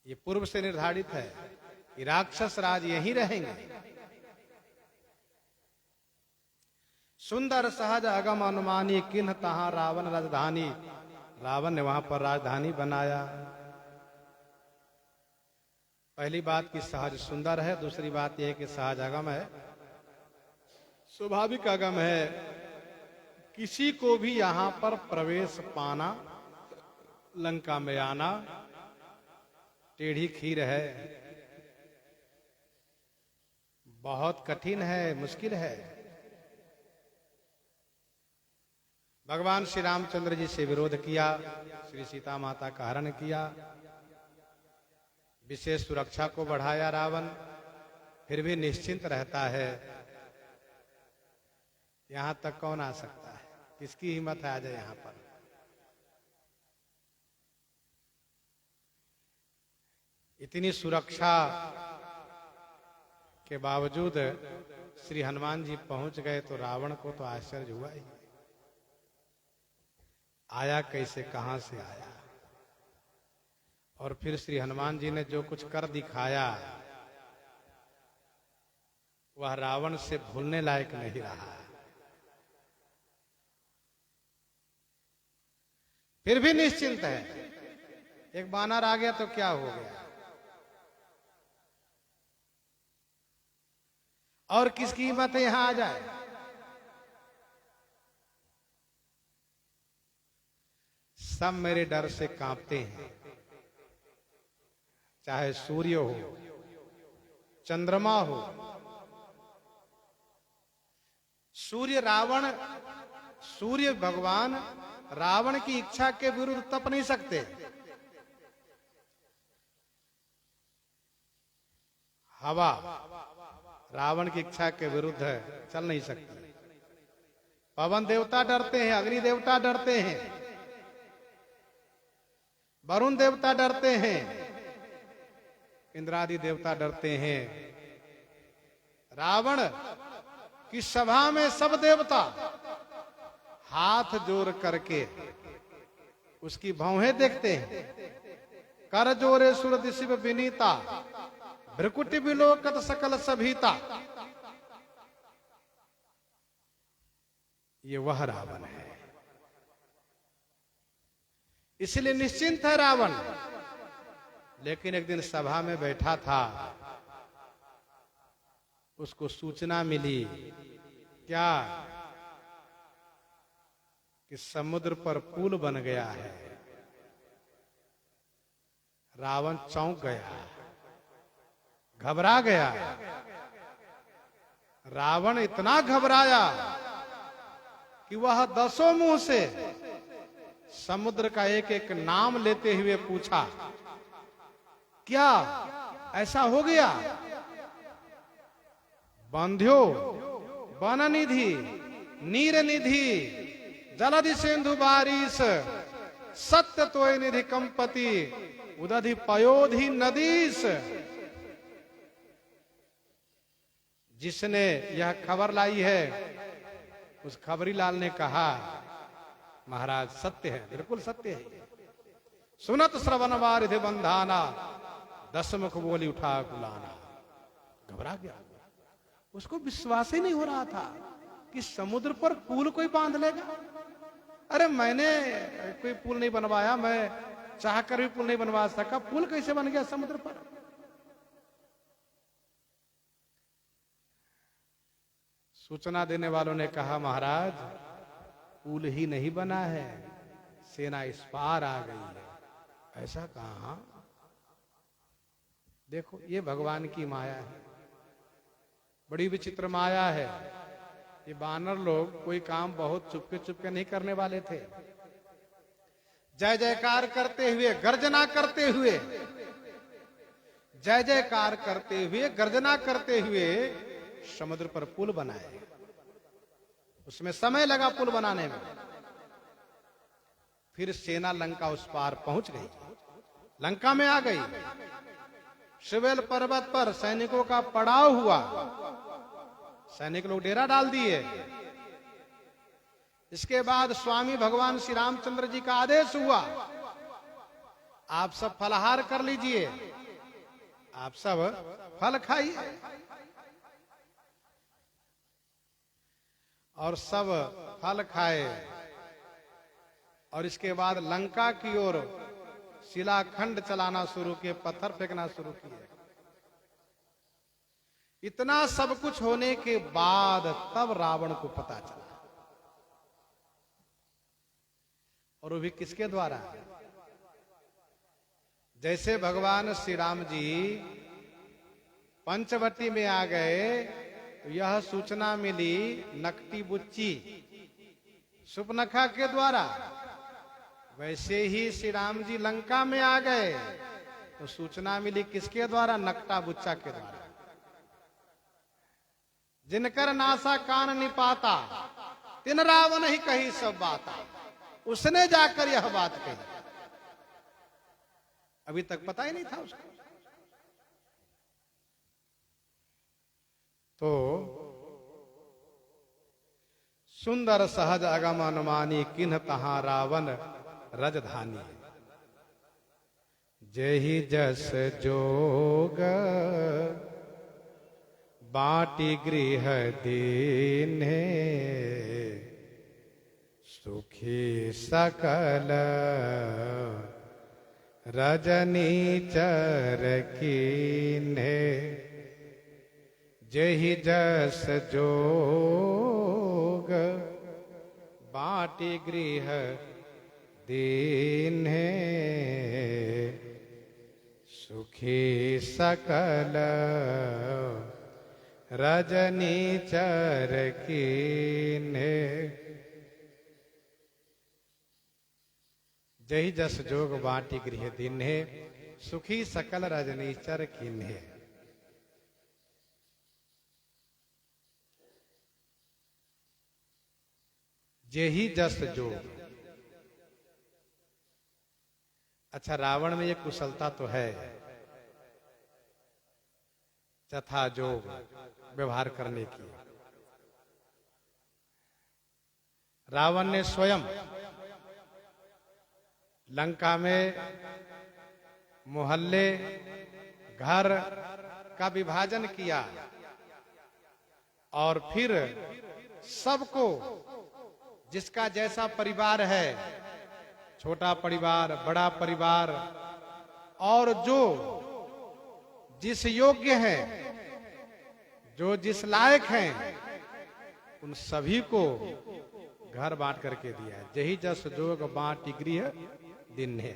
ये पूर्व से निर्धारित है कि राक्षस राज यहीं रहेंगे। सुंदर सहज अगम अनुमानी किन्ह तहां रावण राजधानी। रावण ने वहां पर राजधानी बनाया। पहली बात कि सहज सुंदर है, दूसरी बात यह कि सहज अगम है, स्वाभाविक अगम है। किसी को भी यहां पर प्रवेश पाना, लंका में आना टेढ़ी खीर है, बहुत कठिन है, मुश्किल है। भगवान श्री रामचंद्र जी से विरोध किया, श्री सीता माता का हरण किया, विशेष सुरक्षा को बढ़ाया रावण, फिर भी निश्चिंत रहता है। यहां तक कौन आ सकता है? किसकी हिम्मत है आ जाए यहां पर? इतनी सुरक्षा के बावजूद श्री हनुमान जी पहुंच गए तो रावण को तो आश्चर्य हुआ ही। आया कैसे, कहां से आया? और फिर श्री हनुमान जी ने जो कुछ कर दिखाया वह रावण से भूलने लायक नहीं रहा। फिर भी निश्चिंत है, एक बानर आ गया तो क्या हो गया? और किसकी हिम्मत है यहां आ जाए? सब मेरे डर से कांपते हैं, चाहे सूर्य हो, चंद्रमा हो। सूर्य भगवान रावण की इच्छा के विरुद्ध तप नहीं सकते। हवा रावण की इच्छा के विरुद्ध चल नहीं सकती। पवन देवता डरते हैं, अग्नि देवता डरते हैं, वरुण देवता डरते हैं, इंद्रादि देवता डरते हैं। रावण की सभा में सब देवता हाथ जोड़ करके उसकी भौहें देखते हैं। कर जोरे सुर दिशिव विनीता, भ्रकुटि विलोकत सकल सभीता। ये वह रावण है, इसलिए निश्चिंत है रावण। लेकिन एक दिन सभा में बैठा था, उसको सूचना मिली क्या कि समुद्र पर पुल बन गया है। रावण चौंक गया, घबरा गया। रावण इतना घबराया कि वह 10 मुंह से समुद्र का एक एक नाम लेते हुए पूछा, क्या ऐसा हो गया? बंध्यो, वननिधि, नीर निधि, जलधि सिंधु बारिश, सत्य तोय निधि कंपति, उदधि पयोधि नदीश। जिसने यह खबर लाई है उस खबरी लाल ने कहा, महाराज सत्य है, बिल्कुल सत्य है। सुनत श्रवण वारिधि बंधाना, 10 मुख बोली उठा कुलाना। घबरा गया, उसको विश्वास ही नहीं हो रहा था कि समुद्र पर पुल कोई बांध लेगा। अरे मैंने कोई पुल नहीं बनवाया, मैं चाहकर भी पुल नहीं बनवा सका, पुल कैसे बन गया समुद्र पर? सूचना देने वालों ने कहा, महाराज पुल ही नहीं बना है, सेना इस पार आ गई है। ऐसा कहा? देखो ये भगवान की माया है, बड़ी विचित्र माया है। ये बानर लोग कोई काम बहुत चुपके चुपके नहीं करने वाले थे। जय जयकार करते हुए, गर्जना करते हुए, जय जयकार करते हुए, गर्जना करते हुए समुद्र पर पुल बनाए। उसमें समय लगा पुल बनाने में। फिर सेना लंका उस पार पहुंच गई, लंका में आ गई। शिवेल पर्वत पर सैनिकों का पड़ाव हुआ, सैनिक लोग डेरा डाल दिए। इसके बाद स्वामी भगवान श्री रामचंद्र जी का आदेश हुआ, आप सब फलाहार कर लीजिए, आप सब फल खाइए। और सब फल खाए और इसके बाद लंका की ओर शिलाखंड चलाना शुरू किए, पत्थर फेंकना शुरू किए। इतना सब कुछ होने के बाद तब रावण को पता चला, और वो भी किसके द्वारा? जैसे भगवान श्री राम जी पंचवटी में आ गए तो यह सूचना मिली नकटी बुच्ची सुपनखा के द्वारा, वैसे ही श्री राम जी लंका में आ गए तो सूचना मिली किसके द्वारा? नकटा बुच्चा के द्वारा। जिनकर नासा कान निपाता तिन रावण ही कही सब बाता, उसने जाकर यह बात कही। अभी तक पता ही नहीं था उसको। तो सुंदर सहज अगम अनुमानी किन्ह तहां रावण रजधानी, जेहि जस जोग बाटी गृह दीन्हे, सुखी सकल रजनीचर कीन्हे। जेहि जस जोग बाटी गृह दीन्हे, सुखी सकल रजनीचर कीन्हे। जहि जस जोग बाटी गृह दीन्हे, सुखी सकल रजनीचर कीन्हे। जेहि जस जोग। अच्छा, रावण में ये कुशलता तो है, तथा जोग व्यवहार करने की। रावण ने स्वयं लंका में मोहल्ले घर का विभाजन किया और फिर सबको जिसका जैसा परिवार है, छोटा परिवार, बड़ा परिवार, और जो जिस योग्य हैं, जो जिस लायक हैं, उन सभी को घर बांट करके दिया। जही जस जोग बाटी गृह दीन्हे।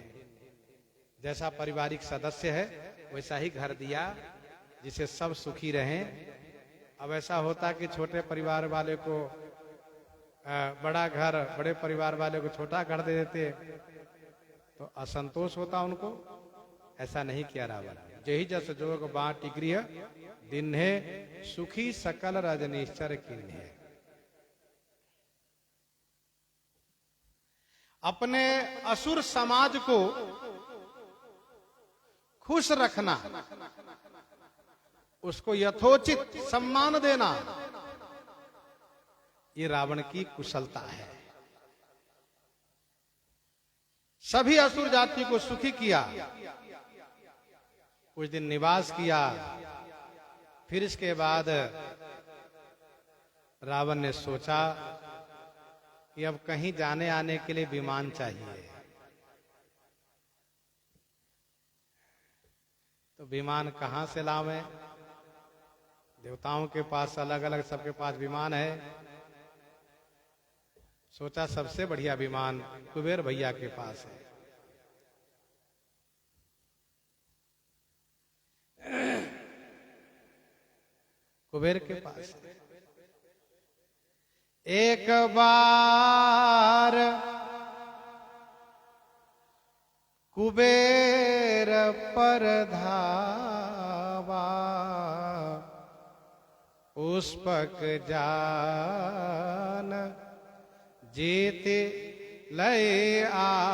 जैसा पारिवारिक सदस्य है वैसा ही घर दिया, जिसे सब सुखी रहें। अब ऐसा होता कि छोटे परिवार वाले को बड़ा घर, बड़े परिवार वाले को छोटा घर दे देते तो असंतोष होता उनको। ऐसा नहीं किया रावण। जही जस जोग बाटी गृह दीन्हे, सुखी सकल रजनीचर कीन्हे। अपने असुर समाज को खुश रखना, उसको यथोचित सम्मान देना, ये रावण की कुशलता है। सभी असुर जाति को सुखी किया, कुछ दिन निवास किया। फिर इसके बाद रावण ने सोचा कि अब कहीं जाने आने के लिए विमान चाहिए। तो विमान कहां से लावें? देवताओं के पास अलग अलग सबके पास विमान है। सोचा सबसे बढ़िया विमान कुबेर भैया के पास है। कुबेर के पास है। एक बार कुबेर पर धावा, पुष्पक जान जीत लय आवा।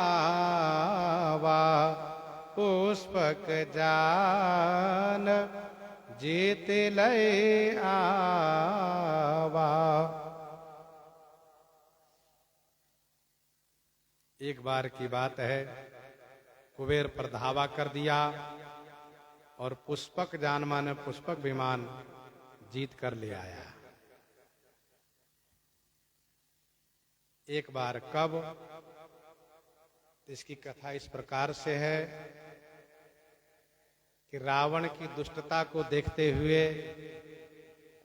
पुष्पक जान जीत लय आवा। एक बार की बात है, कुबेर पर धावा कर दिया और पुष्पक जान माने पुष्पक विमान जीत कर ले आया। एक बार कब? इसकी कथा इस प्रकार से है कि रावण की दुष्टता को देखते हुए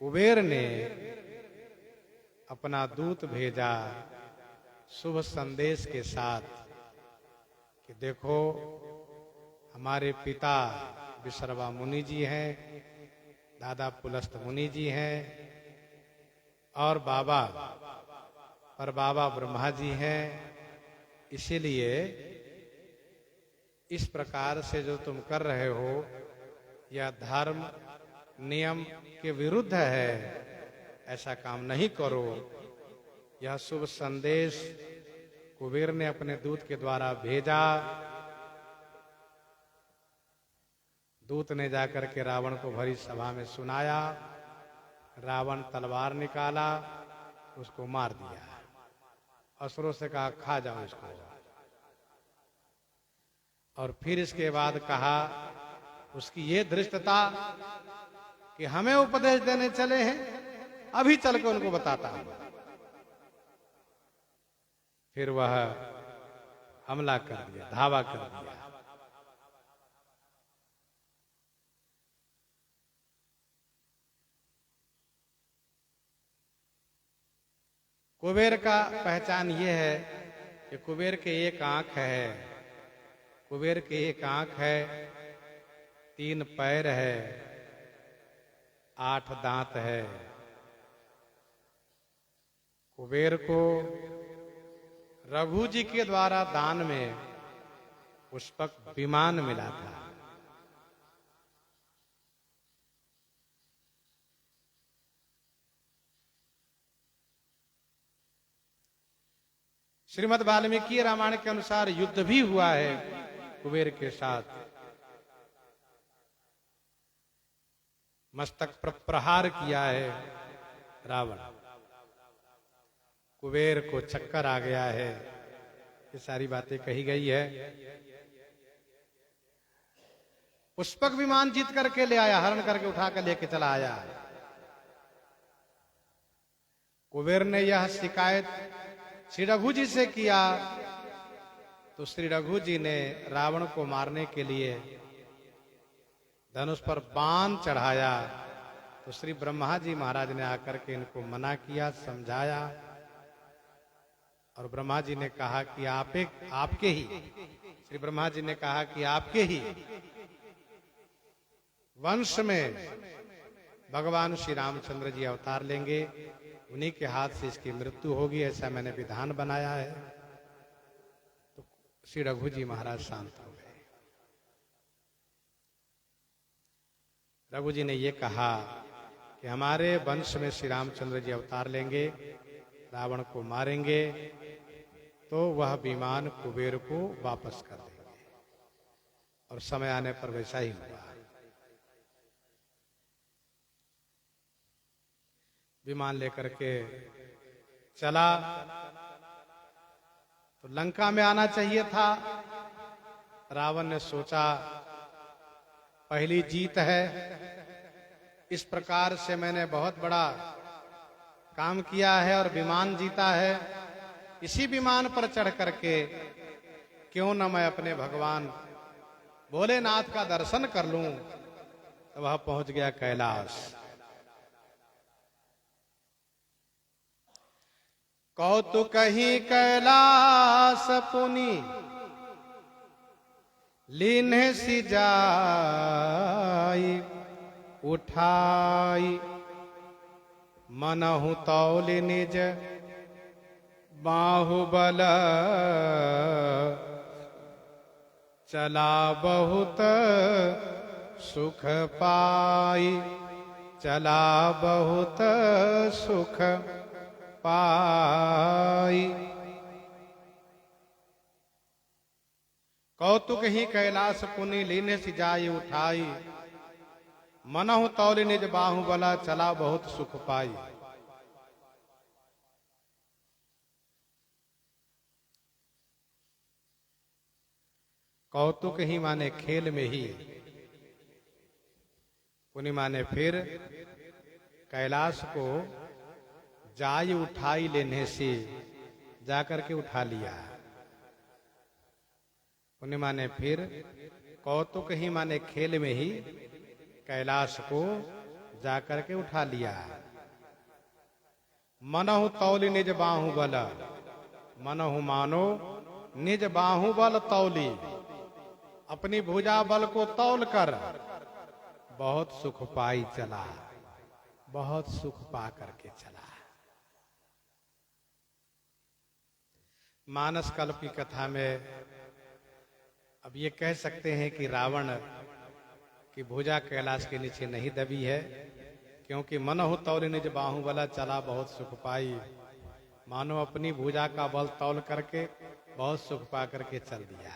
कुबेर ने अपना दूत भेजा शुभ संदेश के साथ कि देखो, हमारे पिता विश्रवा मुनि जी हैं, दादा पुलस्त मुनि जी हैं, और बाबा ब्रह्मा जी हैं। इसीलिए इस प्रकार से जो तुम कर रहे हो यह धर्म नियम के विरुद्ध है, ऐसा काम नहीं करो। यह शुभ संदेश कुबेर ने अपने दूत के द्वारा भेजा। दूत ने जाकर के रावण को भरी सभा में सुनाया। रावण तलवार निकाला, उसको मार दिया। असुरों से कहा, खा जाओ इसको। और फिर इसके बाद कहा, उसकी ये धृष्टता कि हमें उपदेश देने चले हैं, अभी चल के उनको बताता हूं। फिर वह हमला कर दिया, धावा कर दिया। कुबेर का पहचान ये है कि कुबेर के एक आंख है, कुबेर के एक आंख है, 3 पैर है, 8 दांत है। कुबेर को रघु जी के द्वारा दान में पुष्पक विमान मिला था। श्रीमद् वाल्मीकि रामायण के अनुसार युद्ध भी हुआ है कुबेर के साथ। मस्तक पर प्रहार किया है रावण। कुबेर को चक्कर आ गया है। ये सारी बातें कही गई है। पुष्पक विमान जीत करके ले आया, हरण करके उठा कर लेके चला आया। कुबेर ने यह शिकायत श्री रघु जी से किया, तो श्री रघु जी ने रावण को मारने के लिए धनुष पर बाण चढ़ाया। तो श्री ब्रह्मा जी महाराज ने आकर के इनको मना किया, समझाया। और ब्रह्मा जी ने कहा कि आपके ही श्री ब्रह्मा जी ने कहा कि आपके ही वंश में भगवान श्री रामचंद्र जी अवतार लेंगे, उन्हीं के हाथ से इसकी मृत्यु होगी, ऐसा मैंने विधान बनाया है। तो श्री रघु जी महाराज शांत हो गए। रघु जी ने ये कहा कि हमारे वंश में श्री रामचंद्र जी अवतार लेंगे, रावण को मारेंगे, तो वह विमान कुबेर को वापस कर देंगे। और समय आने पर वैसा ही हुआ। विमान लेकर के चला तो लंका में आना चाहिए था। रावण ने सोचा पहली जीत है, इस प्रकार से मैंने बहुत बड़ा काम किया है और विमान जीता है, इसी विमान पर चढ़ करके क्यों न मैं अपने भगवान भोलेनाथ का दर्शन कर लूं। तो वह पहुंच गया कैलाश। कौतुक ही कैलाश पुनि लीन्ह सी जाई, उठाई मनहु तौलि निज बाहुबल, चला बहुत सुख पाई, चला बहुत सुख पाई। कौतुक ही कैलाश पुनि लीने सी जाई, उठाई मनहु तौलि निज बाहुबला, चला बहुत सुख पाई। कौतुक ही माने खेल में ही पूर्णिमा ने फिर कैलाश को जाय उठाई लेने से जाकर के उठा लिया। पूर्णिमा ने फिर कौतुक ही माने खेल में ही कैलाश को जाकर के उठा लिया। मनहु तौली निज बाहुबल, मनहु मानो निज बाहुबल तौली, अपनी भुजा बल को तौल कर बहुत सुख पाई चला, बहुत सुख पा करके चला। मानस कल्प की कथा में अब ये कह सकते हैं कि रावण की भुजा कैलाश के नीचे नहीं दबी है, क्योंकि मनहु तौल निज बाहुबला, चला बहुत सुख पाई, मानो अपनी भुजा का बल तौल करके बहुत सुख पा करके चल दिया।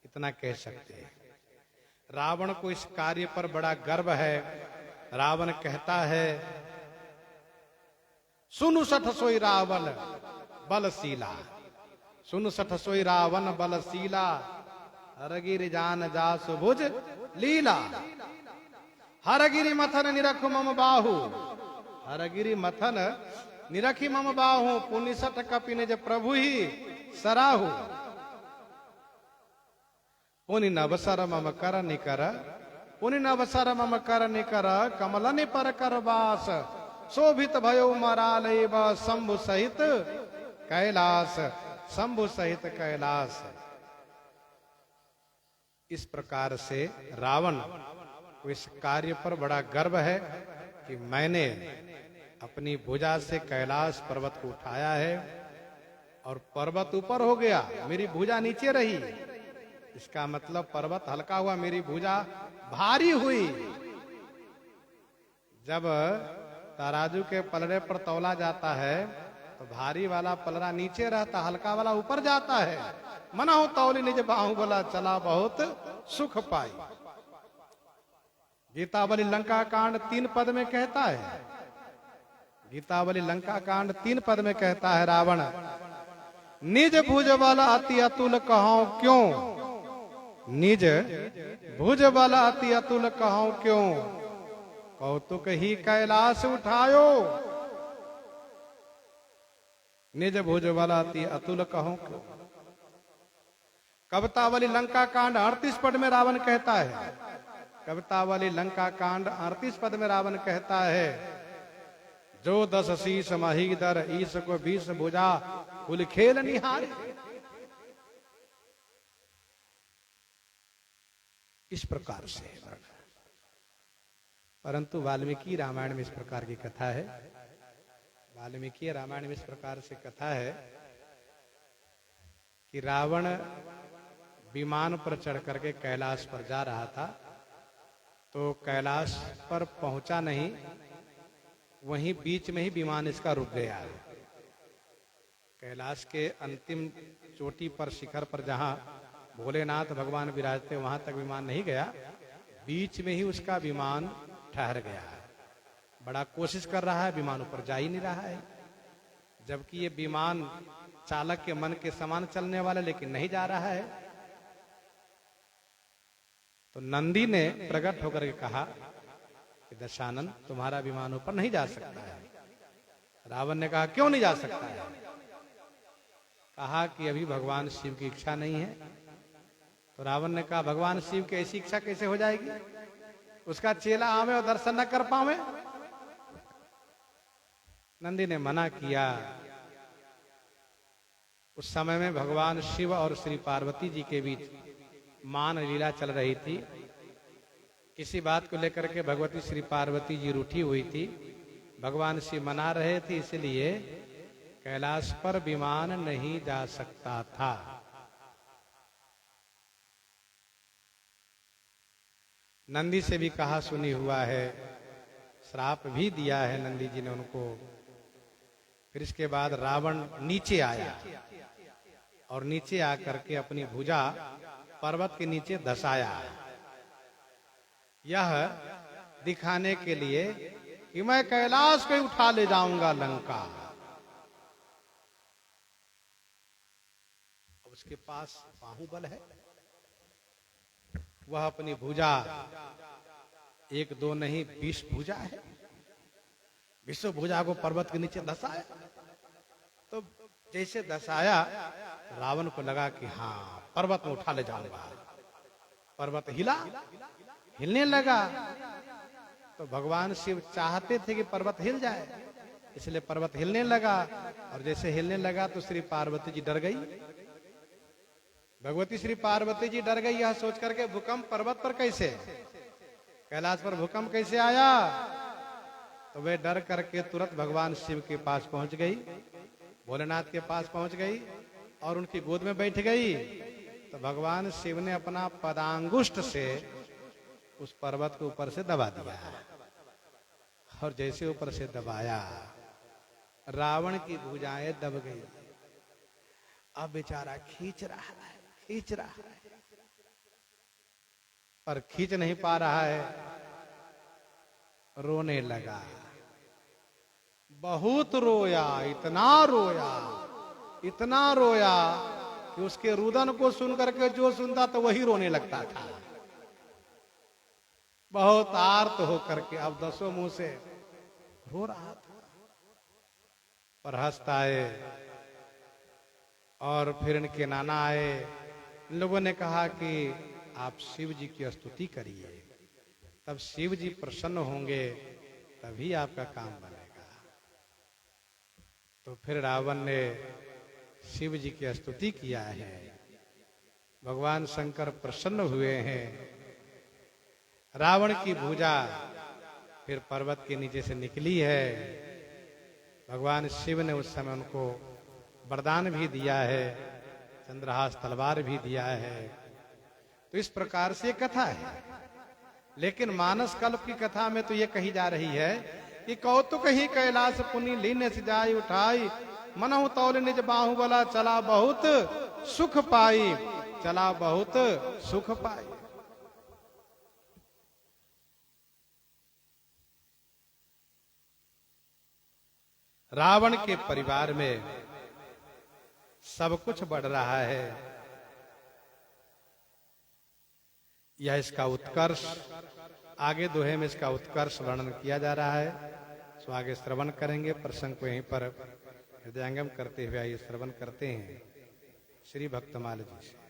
इतना कह सकते हैं। रावण को इस कार्य पर बड़ा गर्व है। रावण कहता है, सुनु सठ सोई रावण बलशीला, सुनु सठ सोई रावण बलशीला, हरगिरि जान जासु भुज लीला, हरगिरि मथन निरखु मम बाहु, हरगिरि मथन निरखी मम बाहु, पुनि सठ कपि निज प्रभु ही सराहु, पुनि नवसर मम कर निकर, पुनि नवसर मम कर निकर, कमलनि पर कर वास, शोभित भयो मरालय शंभु सहित कैलाश, शंभु सहित कैलाश। इस प्रकार से रावण को इस कार्य पर बड़ा गर्व है कि मैंने अपनी भुजा से कैलाश पर्वत को उठाया है और पर्वत ऊपर हो गया, मेरी भुजा नीचे रही। इसका मतलब पर्वत हल्का हुआ, मेरी भुजा भारी हुई। जब तराजू के पलड़े पर तौला जाता है तो भारी वाला पलड़ा नीचे रहता, हल्का वाला ऊपर जाता है। मनहु तौली निज बाहुबला, चला बहुत सुख पाई। गीतावली लंका कांड 3 पद में कहता है, गीतावली लंका कांड 3 पद में कहता है, रावण निज भुज बल अति अतुल कहूं क्यों, निज भुज बल अति अतुल कहूं क्यों, कौतुक ही कैलाश उठायो, निज भुज बल अति अतुल कहूं क्यों। कवितावली लंका कांड 38 पद में रावण कहता है, कवितावली लंका कांड 38 पद में रावण कहता है, जो 10 शीस महीधर ईश को 20 भुजा कुल खेल निहार। इस प्रकार से, परंतु वाल्मीकि रामायण में इस प्रकार की कथा है, वाल्मीकि रामायण में इस प्रकार से कथा है कि रावण विमान पर चढ़ करके कैलाश पर जा रहा था, तो कैलाश पर पहुंचा नहीं, वहीं बीच में ही विमान इसका रुक गया। कैलाश के अंतिम चोटी पर, शिखर पर, जहां भोलेनाथ भगवान विराजते, वहां तक विमान नहीं गया, बीच में ही उसका विमान ठहर गया। बड़ा कोशिश कर रहा है, विमान ऊपर जा ही नहीं रहा है, जबकि ये विमान चालक के मन के समान चलने वाला, लेकिन नहीं जा रहा है। तो नंदी ने प्रकट होकर के कहा कि दशानन, तुम्हारा विमान ऊपर नहीं जा सकता है। रावण ने कहा, क्यों नहीं जा सकता है? कहा कि अभी भगवान शिव की इच्छा नहीं है। तो रावण ने कहा, भगवान शिव की ऐसी इच्छा कैसे हो जाएगी, उसका चेला आवे और दर्शन न कर पावे। नंदी ने मना किया। उस समय में भगवान शिव और श्री पार्वती जी के बीच मान लीला चल रही थी। किसी बात को लेकर के भगवती श्री पार्वती जी रूठी हुई थी, भगवान शिव मना रहे थे, इसलिए कैलाश पर विमान नहीं जा सकता था। नंदी से भी कहा सुनी हुआ है, श्राप भी दिया है नंदी जी ने उनको। फिर इसके बाद रावण नीचे आया और नीचे आकर के अपनी भुजा पर्वत के नीचे धसाया, यह दिखाने के लिए कि मैं कैलाश को उठा ले जाऊंगा लंका। उसके पास बाहुबल है, वह अपनी भुजा एक दो नहीं 20 भुजा है। 20 भुजा को पर्वत के नीचे धसाया। तो जैसे धसाया रावण को लगा कि हाँ पर्वत में उठा ले जाऊंगा। पर्वत हिला, हिलने लगा। तो भगवान शिव चाहते थे कि पर्वत हिल जाए, इसलिए पर्वत हिलने लगा। और जैसे हिलने लगा तो श्री पार्वती जी डर गई। भगवती श्री पार्वती जी डर गई, यह सोच करके भूकंप पर्वत पर कैसे, कैलाश पर भूकंप कैसे आया। तो वे डर करके तुरंत भगवान शिव के पास पहुंच गई, भोलेनाथ के पास पहुंच गई और उनकी गोद में बैठ गई। तो भगवान शिव ने अपना पदांगुष्ठ से उस पर्वत को ऊपर से दबा दिया। और जैसे ऊपर से दबाया रावण की भुजाएं दब गई। अब बेचारा खींच रहा है, खींच रहा है, पर खींच नहीं पा रहा है, रोने लगा। बहुत रोया, इतना रोया कि उसके रुदन को सुनकर के जो सुनता तो वही रोने लगता था। बहुत आर्त होकर के अब 10 मुंह से रो रहा था। पर हंसता आए और फिर इनके नाना आए। इन लोगों ने कहा कि आप शिव जी की स्तुति करिए, तब शिव जी प्रसन्न होंगे, तभी आपका काम बनेगा। तो फिर रावण ने शिव जी की स्तुति किया है। भगवान शंकर प्रसन्न हुए हैं। रावण की भुजा फिर पर्वत के नीचे से निकली है। भगवान शिव ने उस समय उनको वरदान भी दिया है, चंद्रहास तलवार भी दिया है। तो इस प्रकार से कथा है। लेकिन मानस कल्प की कथा में तो ये कही जा रही है कि कौतुक ही कैलाश पुनि लीन सिजाई उठाई, मनहु तौल निज बाहुबला चला बहुत सुख पाई, चला बहुत सुख पाई। रावण के परिवार में सब कुछ बढ़ रहा है। यह इसका उत्कर्ष, आगे दोहे में इसका उत्कर्ष वर्णन किया जा रहा है। सो आगे श्रवण करेंगे। प्रसंग को यहीं पर हृदयंगम करते हुए आइए श्रवण करते हैं श्री भक्तमाल जी से।